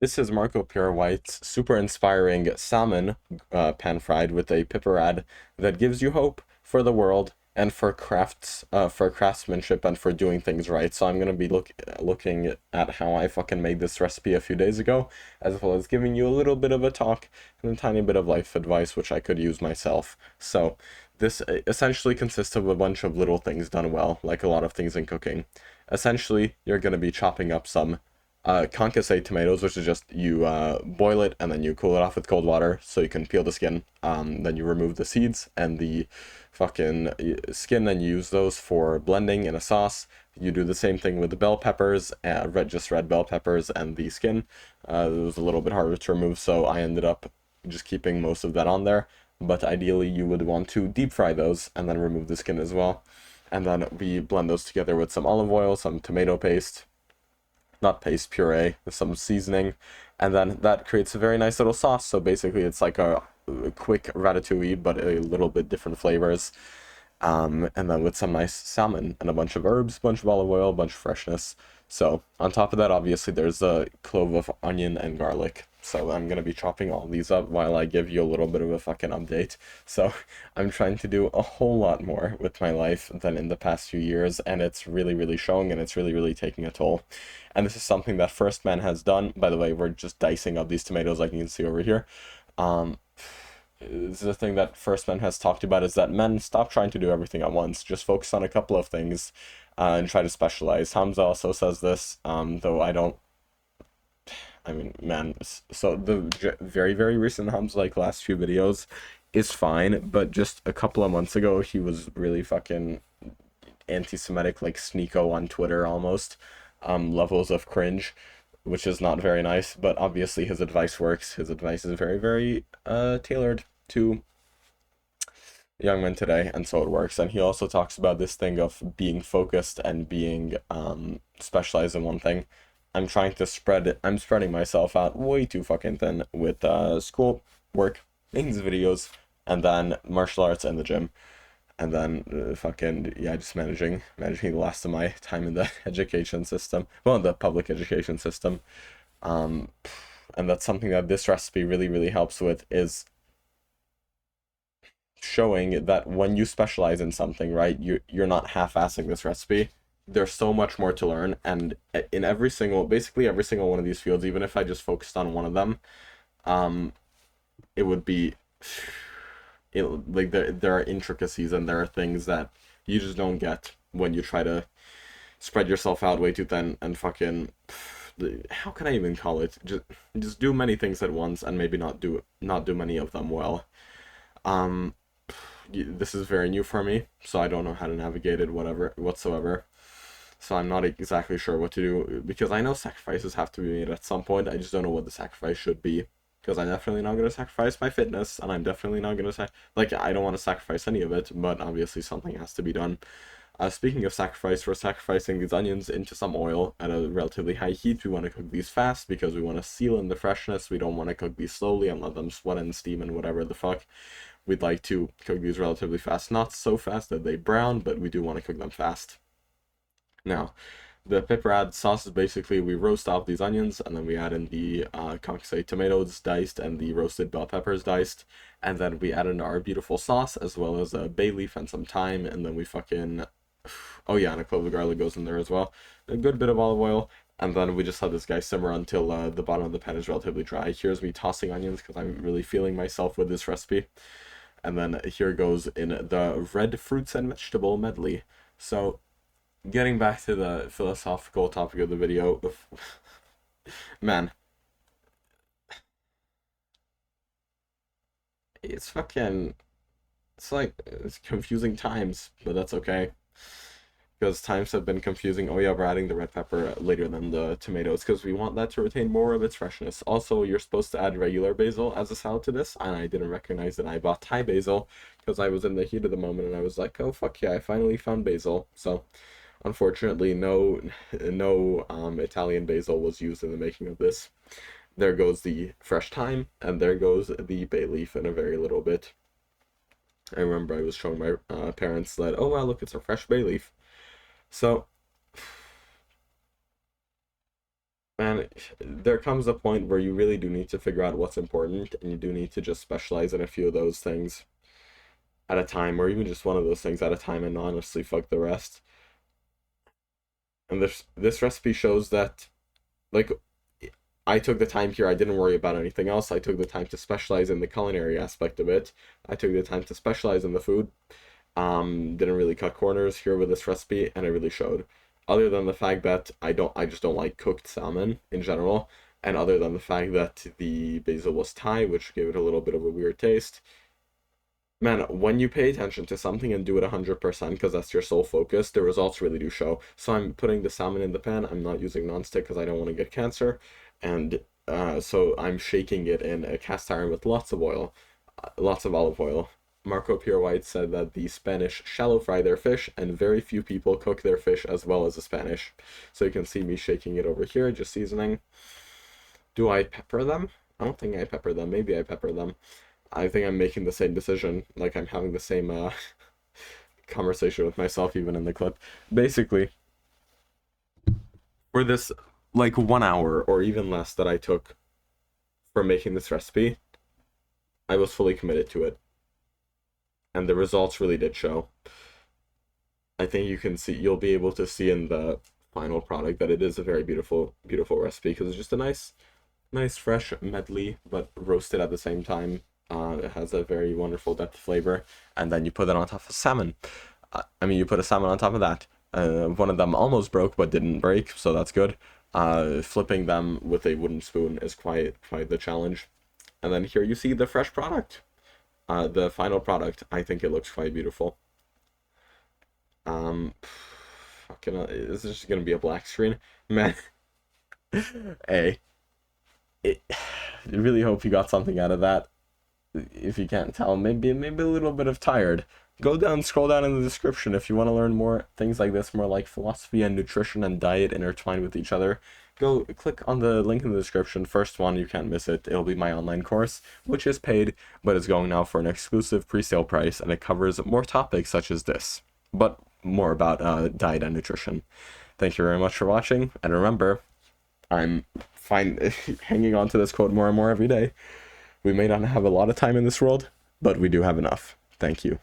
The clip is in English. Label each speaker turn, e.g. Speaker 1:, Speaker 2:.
Speaker 1: This is Marco Pure White's super inspiring salmon pan fried with a piperade that gives you hope for the world and for for craftsmanship and for doing things right. So I'm gonna be looking at how I fucking made this recipe a few days ago, as well as giving you a little bit of a talk and a tiny bit of life advice which I could use myself. So this essentially consists of a bunch of little things done well, like a lot of things in cooking. Essentially, you're gonna be chopping up some concassate tomatoes, which is just you boil it and then you cool it off with cold water so you can peel the skin. Then you remove the seeds and the fucking skin, and you use those for blending in a sauce. You do the same thing with the bell peppers, just red bell peppers and the skin. It was a little bit harder to remove, so I ended up just keeping most of that on there. But ideally, you would want to deep fry those and then remove the skin as well. And then we blend those together with some olive oil, some tomato paste, not paste, puree, with some seasoning, and then that creates a very nice little sauce. So basically, it's like a quick ratatouille, but a little bit different flavors. And then with some nice salmon and a bunch of herbs, bunch of olive oil, a bunch of freshness. So on top of that, obviously, there's a clove of onion and garlic. So I'm gonna be chopping all these up while I give you a little bit of a fucking update. So I'm trying to do a whole lot more with my life than in the past few years, and it's really, really showing, and it's really, really taking a toll. And this is something that First Man has done. By the way, we're just dicing up these tomatoes like you can see over here. Um, this is the thing that First Man has talked about, is that men stop trying to do everything at once. Just focus on a couple of things and try to specialize. Hamza also says this, though I don't. I mean, man, so the very, very recent Hamza, like last few videos, is fine, but just a couple of months ago, he was really fucking anti-Semitic, like Sneeko on Twitter almost, levels of cringe, which is not very nice. But obviously, his advice works. His advice is very, very tailored to young men today, and so it works. And he also talks about this thing of being focused and being specialized in one thing. I'm spreading myself out way too fucking thin with school, work, making these videos, and then martial arts and the gym. And then fucking yeah, just managing the last of my time in the education system, well, the public education system. Um, and that's something that this recipe really, really helps with, is showing that when you specialize in something, right, you're not half-assing this recipe. There's so much more to learn, and in basically every single one of these fields, even if I just focused on one of them, um, it would be, like there are intricacies and there are things that you just don't get when you try to spread yourself out way too thin and fucking, how can I even call it? Just do many things at once and maybe not do many of them well. Um, this is very new for me, so I don't know how to navigate it whatever whatsoever. So I'm not exactly sure what to do, because I know sacrifices have to be made at some point. I just don't know what the sacrifice should be. Because I'm definitely not going to sacrifice my fitness, and I'm definitely not going to like, I don't want to sacrifice any of it, but obviously something has to be done. Speaking of sacrifice, we're sacrificing these onions into some oil at a relatively high heat. We want to cook these fast because we want to seal in the freshness. We don't want to cook these slowly and let them sweat and steam and whatever the fuck. We'd like to cook these relatively fast, not so fast that they brown, but we do want to cook them fast. Now, the piperade sauce is basically, we roast off these onions and then we add in the concassate tomatoes diced and the roasted bell peppers diced, and then we add in our beautiful sauce as well as a bay leaf and some thyme, and then we fucking, oh yeah, and a clove of garlic goes in there as well, a good bit of olive oil, and then we just let this guy simmer until the bottom of the pan is relatively dry. Here's me tossing onions because I'm really feeling myself with this recipe. And then here goes in the red fruits and vegetable medley. So, getting back to the philosophical topic of the video, man, it's fucking, it's like, it's confusing times, but that's okay. Because times have been confusing. Oh yeah, we're adding the red pepper later than the tomatoes because we want that to retain more of its freshness. Also, you're supposed to add regular basil as a salad to this, and I didn't recognize that I bought Thai basil because I was in the heat of the moment and I was like, oh fuck yeah, I finally found basil. So, unfortunately, no Italian basil was used in the making of this. There goes the fresh thyme, and there goes the bay leaf in a very little bit. I remember I was showing my parents that, oh wow, look, it's a fresh bay leaf. So And there comes a point where you really do need to figure out what's important, and you do need to just specialize in a few of those things at a time, or even just one of those things at a time, and honestly fuck the rest. And this recipe shows that, like, I took the time here. I didn't worry about anything else. I took the time to specialize in the culinary aspect of it. I took the time to specialize in the food. Didn't really cut corners here with this recipe, and it really showed. Other than the fact that I just don't like cooked salmon in general, and other than the fact that the basil was Thai, which gave it a little bit of a weird taste. Man, when you pay attention to something and do it 100% because that's your sole focus, the results really do show. So I'm putting the salmon in the pan. I'm not using nonstick because I don't want to get cancer. And so I'm shaking it in a cast iron with lots of oil, lots of olive oil. Marco Pierre White said that the Spanish shallow fry their fish, and very few people cook their fish as well as the Spanish. So you can see me shaking it over here, just seasoning. Do I pepper them? I don't think I pepper them. Maybe I pepper them. I think I'm making the same decision. Like I'm having the same conversation with myself even in the clip. Basically, for this like 1 hour or even less that I took for making this recipe, I was fully committed to it. And the results really did show. I think you'll be able to see in the final product that it is a very beautiful, beautiful recipe because it's just a nice fresh medley, but roasted at the same time. It has a very wonderful depth flavor, and then you put it on top of salmon. You put a salmon on top of that. One of them almost broke, but didn't break, so that's good. Flipping them with a wooden spoon is quite the challenge. And then here you see the fresh product. The final product. I think it looks quite beautiful. Is this just gonna be a black screen? Man, hey, I really hope you got something out of that. If you can't tell, maybe a little bit of tired. Scroll down in the description if you want to learn more things like this, more like philosophy and nutrition and diet intertwined with each other. Go click on the link in the description. First one, you can't miss it. It'll be my online course, which is paid, but is going now for an exclusive pre-sale price, and it covers more topics such as this, but more about diet and nutrition. Thank you very much for watching, and remember, I'm fine hanging on to this quote more and more every day. We may not have a lot of time in this world, but we do have enough. Thank you.